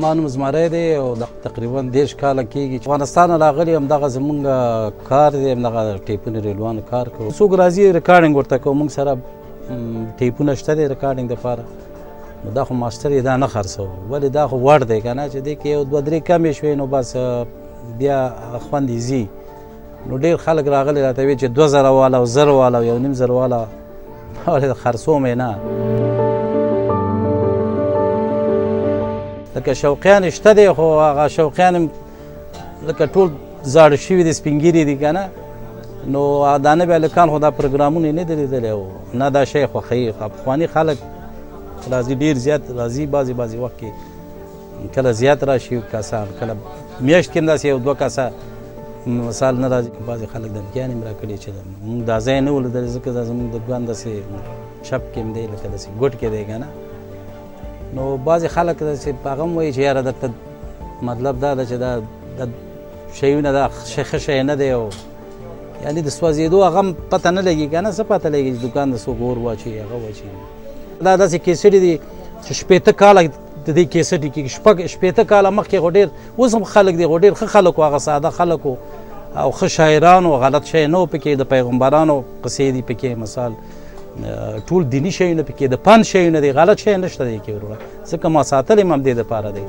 زما نوم زمری دی او تقریبا 10 کاله کېږي چې افغانستان راغلی یم. دغه زمونږ کار دی، همدغه ټیپونه ریلوانو کار کوو. څوک راځي ریکارډینګ ورته کوو، موږ سره ټیپونه شته دی ریکارډینګ دپاره. نو دا خو ماسټر یې دا نه خرڅوو، ولې دا خو وړ دی که نه، چې دې کې یو 2-3 کمې شوې نو بس بیا خوند یې ځي. نو ډېر خلک راغلي راته ویل چې 2000 والا او 1000 والا او 1500 والا ولې خرڅوم یې نه. لکه شوقیان شته دی، خو هغه شوقیان لکه ټول زاړه شوي دي، سپین ږیري دي که نه. نو دا نوي هلکان خو دا پروګرامونه یې نه دي لیدلی او نه دا شی خوښوي. پخواني خلک راځي، ډېر زیات راځي، بعضې وخت کې کله زیات راشي کسان، کله میاشت کې هم داسې 1-2 کسه مثال نه راځي. بعضې خلک دمکیان هم راکړي چې موږ دا ځای نه و لیدلی، ځکه دا زموږ د ګوند داسې چپ کې هم دی، لکه داسې ګوټ کې دی که نه. نو بعضې خلک داسې هغه هم وایي چې یاره درته مطلب دا ده چې دا شیونه دا ښه شی نه دی، او یعنې د سوځېدو هغه هم پته نه لګي که نه. څه پته لګي چې دوکان د څوک اور واچوي هغه واچوي. دا داسې کیسټې دي چې 80 کاله د دې کیسټې کېږي، 80 کاله مخکې خو ډېر، اوس هم خلک دي خو ډېر ښه خلک وو، هغه ساده خلک وو او ښه شاعران وو. غلط شی نه و پکې، د پیغمبرانو قصې دي پکې، مثال ټول دیني شیونه پکې، د پند شیونه دي، غلط شی نشته دی کې وروره، ځکه ما ساتلی هم همدې دپاره دی.